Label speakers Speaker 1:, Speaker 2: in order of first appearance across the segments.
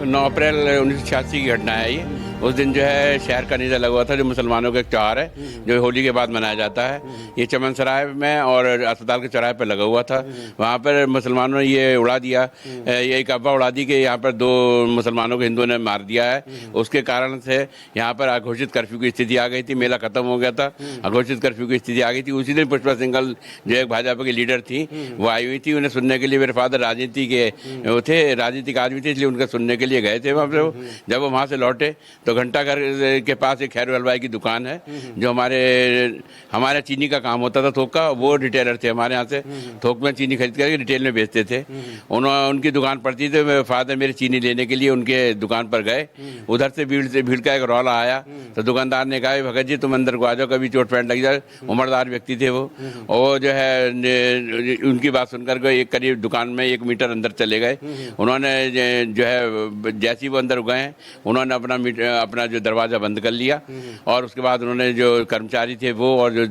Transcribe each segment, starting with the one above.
Speaker 1: 9 अप्रैल 1986 की घटना है ये। उस दिन जो है शहर का नीदा लगा हुआ था, जो मुसलमानों का एक त्यौहार है जो होली के बाद मनाया जाता है। ये चमन सराय में और अस्पताल के चौराहे पर लगा हुआ था। वहाँ पर मुसलमानों ने ये उड़ा दिया, ये एक अफवाह उड़ा दी कि यहाँ पर 2 मुसलमानों को हिंदुओं ने मार दिया है। उसके कारण से यहाँ पर अघोषित कर्फ्यू की स्थिति आ गई थी। मेला खत्म हो गया था, अघोषित कर्फ्यू की स्थिति आ गई थी। उसी दिन पुष्पा सिंघल जो एक भाजपा की लीडर थी वो आई हुई थी। उन्हें सुनने के लिए, मेरे फादर राजनीति के वो थे, राजनीतिक आदमी थे, इसलिए उनका सुनने के लिए गए थे वहाँ पे। जब वो वहाँ से लौटे तो घंटाघर के पास एक खैर हलवाई की दुकान है, जो हमारे चीनी का काम होता था, थोक का। वो रिटेलर थे हमारे यहाँ से, थोक में चीनी खरीद करके रिटेल में बेचते थे। उनकी दुकान पड़ती थी। मेरे फादर मेरे चीनी लेने के लिए उनके दुकान पर गए। उधर से भीड़ का एक रौला आया तो दुकानदार ने कहा, भगत जी तुम अंदर को आ जाओ, कभी चोट पैंट लग जाए। उम्रदार व्यक्ति थे वो। और जो है उनकी बात सुनकर के एक करीब दुकान में 1 मीटर अंदर चले गए। उन्होंने जो है जैसे ही वो अंदर गए, उन्होंने अपना जो दरवाज़ा बंद कर लिया। और उसके बाद उन्होंने जो कर्मचारी थे वो और जो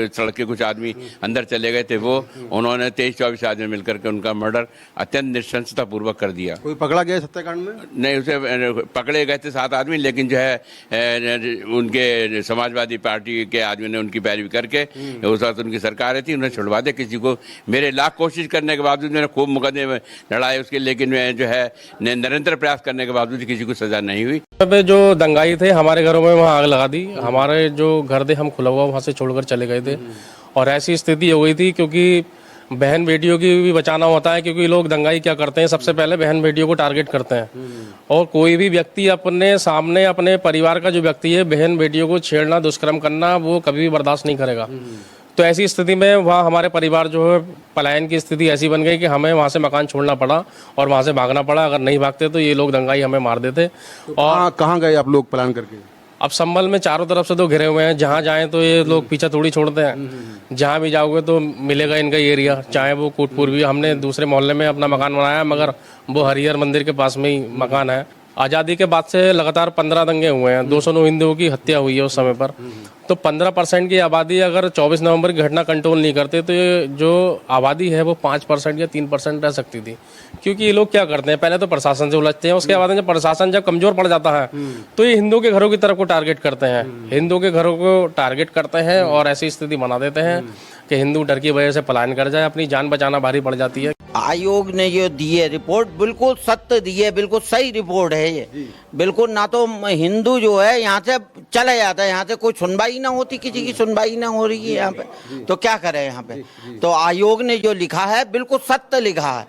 Speaker 1: सड़क के कुछ आदमी अंदर चले गए थे वो, उन्होंने 23-24 आदमी मिलकर के उनका मर्डर अत्यंत निशंसता पूर्वक कर दिया।
Speaker 2: कोई पकड़ा गया हत्याकांड में?
Speaker 1: नहीं, उसे पकड़े गए थे 7 आदमी, लेकिन जो है उनके समाजवादी पार्टी के आदमी ने उनकी पैरवी करके, उस वक्त उनकी सरकार थी, उन्हें छुड़वा दे। किसी को मेरे लाख कोशिश करने के बावजूद, मैंने खूब मुकदमे में लड़ाए उसके, लेकिन जो है निरंतर प्रयास करने के बावजूद किसी को सजा नहीं हुई।
Speaker 3: जो दंगाई थे हमारे घरों में वहाँ आग लगा दी। हमारे जो घर थे हम खुला हुआ वहाँ से छोड़कर चले गए थे। और ऐसी स्थिति हो गई थी क्योंकि बहन बेटियों की भी बचाना होता है, क्योंकि लोग दंगाई क्या करते हैं, सबसे पहले बहन बेटियों को टारगेट करते हैं। और कोई भी व्यक्ति अपने सामने अपने परिवार का जो व्यक्ति है, बहन बेटियों को छेड़ना, दुष्कर्म करना, वो कभी भी बर्दाश्त नहीं करेगा। तो ऐसी स्थिति में वहाँ हमारे परिवार जो है, पलायन की स्थिति ऐसी बन गई कि हमें वहाँ से मकान छोड़ना पड़ा और वहाँ से भागना पड़ा। अगर नहीं भागते तो ये लोग दंगाई हमें मार देते।
Speaker 2: और कहाँ गए आप लोग प्लान करके?
Speaker 3: अब संभल में चारों तरफ से तो घिरे हुए हैं, जहाँ जाएं तो ये लोग पीछा थोड़ी छोड़ते हैं। जहाँ भी जाओगे तो मिलेगा इनका एरिया, चाहे वो कोटपुर भी। हमने दूसरे मोहल्ले में अपना मकान बनाया, मगर वो हरिहर मंदिर के पास में ही मकान है। आज़ादी के बाद से लगातार 15 दंगे हुए हैं, 209 हिंदुओं की हत्या हुई है उस समय पर। तो 15% की आबादी अगर 24 नवंबर की घटना कंट्रोल नहीं करते तो ये जो आबादी है वो 5% या 3% रह सकती थी। क्योंकि ये लोग क्या करते हैं, पहले तो प्रशासन से उलझते हैं, उसके बाद जब प्रशासन जब कमजोर पड़ जाता है तो ये हिंदुओं के घरों की तरफ को टारगेट करते हैं, हिंदुओं के घरों को टारगेट करते हैं और ऐसी स्थिति बना देते हैं कि हिंदू डर की वजह से पलायन कर जाए, अपनी जान बचाना भारी पड़ जाती है।
Speaker 4: आयोग ने जो दी है रिपोर्ट बिल्कुल सत्य दी है, बिल्कुल सही रिपोर्ट है ये। बिल्कुल, ना तो हिंदू जो है यहाँ से चला जाता है, यहाँ से कोई सुनवाई ना होती, किसी की सुनवाई ना हो रही है यहाँ पे, तो क्या करें यहाँ पे। तो आयोग ने जो लिखा है बिल्कुल सत्य लिखा है।